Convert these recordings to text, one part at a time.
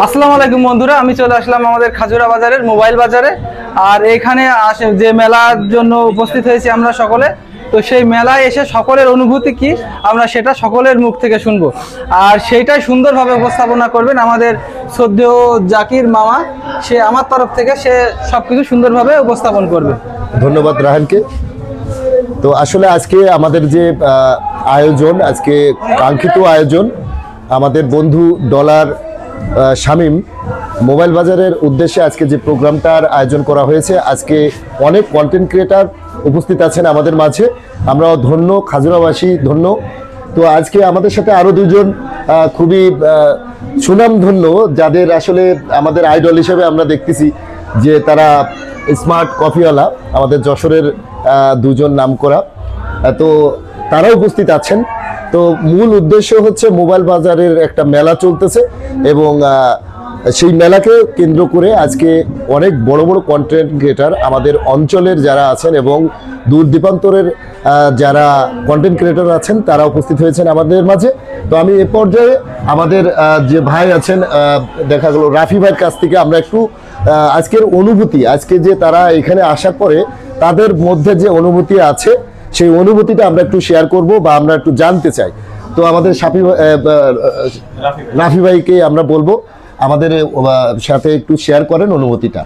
আসসালামু আলাইকুম বন্ধুরা, আমি চলে আসলাম আমাদের খাজুরা বাজারের মোবাইল বাজারে। আর এখানে যে মেলার জন্য উপস্থিত হয়েছি আমরা সকলে, তো সেই মেলায় এসে সকলের অনুভূতি কি আমরা সেটা সকলের মুখ থেকে শুনবো। আর সেইটাই সুন্দরভাবে উপস্থাপনা করবেন আমাদের শ্রদ্ধেয় জাকির মামা। সে আমার তরফ থেকে সে সবকিছু সুন্দরভাবে উপস্থাপন করবে। ধন্যবাদ রাহানকে। তো আসলে আজকে আমাদের যে আয়োজন, আজকে কাঙ্ক্ষিত আয়োজন, আমাদের বন্ধু ডলার শামীম মোবাইল বাজারের উদ্দেশ্যে আজকে যে প্রোগ্রামটার আয়োজন করা হয়েছে, আজকে অনেক কন্টেন্ট ক্রিয়েটার উপস্থিত আছেন আমাদের মাঝে। আমরাও ধন্য, খাজুরাবাসী ধন্য। তো আজকে আমাদের সাথে আরও দুজন খুবই সুনামধন্য, যাদের আসলে আমাদের আইডল হিসেবে আমরা দেখতেছি যে তারা স্মার্ট কফিওয়ালা, আমাদের যশোরের দুজন নামকরা, তো তারা উপস্থিত আছেন। তো মূল উদ্দেশ্য হচ্ছে মোবাইল বাজারের একটা মেলা চলতেছে এবং সেই মেলাকে কেন্দ্র করে আজকে অনেক বড় বড় কন্টেন্ট ক্রিয়েটার আমাদের অঞ্চলের যারা আছেন এবং দূর দীপান্তরের যারা কন্টেন্ট ক্রিয়েটার আছেন তারা উপস্থিত হয়েছেন আমাদের মাঝে। তো আমি এ পর্যায়ে আমাদের যে ভাই আছেন, দেখা গেল রাফি ভাইয়ের কাছ থেকে আমরা একটু আজকের অনুভূতি, আজকে যে তারা এখানে আসার পরে তাদের মধ্যে যে অনুভূতি আছে সেই অনুভূতিটা আমরা একটু শেয়ার করব বা আমরা একটু জানতে চাই। তো আমাদের রাফি ভাইকে আমরা বলবো আমাদের সাথে একটু শেয়ার করেন অনুভূতিটা।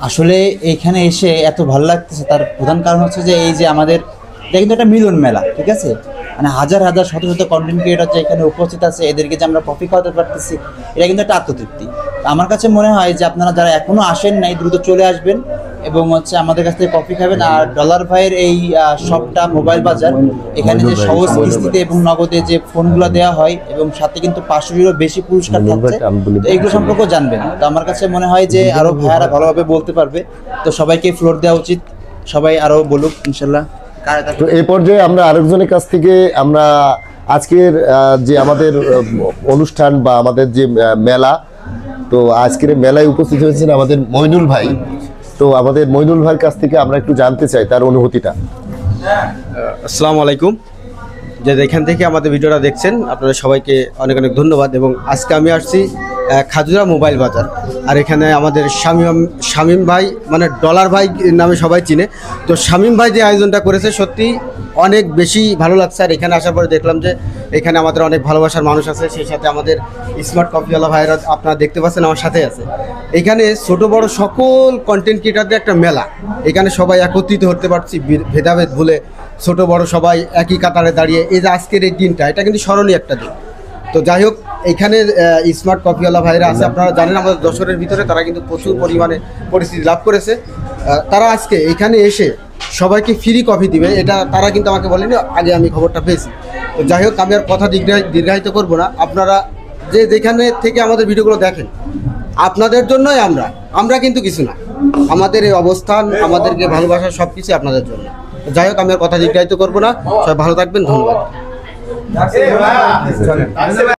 আসলে এখানে এসে এত ভালো লাগতেছে, তার প্রধান কারণ হচ্ছে যে এই যে আমাদের এটা কিন্তু একটা মিলন মেলা, ঠিক আছে? মানে হাজার হাজার শত শত কন্টেন্ট ক্রিয়েটর যে এখানে উপস্থিত আছে, এদেরকে যে আমরা কফি খাওয়াতে পারতেছি, এটা কিন্তু একটা আত্মতৃপ্তি। আমার কাছে মনে হয় যে আপনারা যারা এখনো আসেন নাই দ্রুত চলে আসবেন এবং হচ্ছে আমাদের কাছ থেকে কফি খাবেন। আর ডলার ভাইয়ের এই শপটা মোবাইল বাজার, এখানে যে সহজ কিস্তিতে এবং নগদে যে ফোনগুলো দেওয়া হয় এবং সাথে কিন্তু 500-এরও বেশি পুরস্কার থাকছে, তো এইগুলো সম্পর্কে জানবেন। তো আমার কাছে মনে হয় যে আরো ভাইয়ারা ভালোভাবে বলতে পারবে, তো সবাইকে ফ্লোর দেওয়া উচিত, সবাই আরো বলুক ইনশাল্লাহ। তো এই পর্যায়ে আমরা আরেকজনের কাছ থেকে আমরা আজকের যে আমাদের অনুষ্ঠান বা আমাদের যে মেলা, তো আজকের মেলায় উপস্থিত হয়েছেন আমাদের মইনুল ভাই। তো আমাদের মইনুল ভাইয়ের কাছ থেকে আমরা একটু জানতে চাই তার অনুভূতিটা। আসসালামু আলাইকুম। যে এখান থেকে আমাদের ভিডিওটা দেখছেন আপনারা সবাইকে অনেক অনেক ধন্যবাদ। এবং আজকে আমি আসছি খাজুরা মোবাইল বাজার, আর এখানে আমাদের শামীম ভাই, মানে ডলার ভাই নামে সবাই চিনে। তো শামীম ভাই যে আয়োজনটা করেছে সত্যি অনেক বেশি ভালো লাগছে। আর এখানে আসার পরে দেখলাম যে এখানে আমাদের অনেক ভালোবাসার মানুষ আছে, সেই সাথে আমাদের স্মার্ট কফিওয়ালা ভাইরা আপনারা দেখতে পাচ্ছেন আমার সাথে আছে। এখানে ছোট বড় সকল কন্টেন্ট ক্রিয়েটারদের একটা মেলা, এখানে সবাই একত্রিত হতে পারছি ভেদাভেদ ভুলে, ছোট বড় সবাই একই কাতারে দাঁড়িয়ে। এই যে আজকের এই দিনটা, এটা কিন্তু স্মরণীয় একটা দিন। তো যাই হোক, এখানে স্মার্ট কফিওয়ালা ভাইরা আছে, আপনারা জানেন আমাদের যশোরের ভিতরে তারা কিন্তু প্রচুর পরিমাণে পরিস্থিতি লাভ করেছে। তারা আজকে এখানে এসে সবাইকে ফ্রি কফি দিবে, এটা তারা কিন্তু আমাকে বলেনি, আগে আমি খবরটা পেয়েছি। তো যাই হোক, আমি আর কথা দীর্ঘায়িত করবো না। আপনারা যে যেখানে থেকে আমাদের ভিডিওগুলো দেখেন, আপনাদের জন্যই আমরা কিন্তু কিছু না, আমাদের এই অবস্থান, আমাদেরকে ভালোবাসা সব কিছু আপনাদের জন্য। যাই হোক, আমি আর কথা দীর্ঘায়িত করবো না। সবাই ভালো থাকবেন, ধন্যবাদ।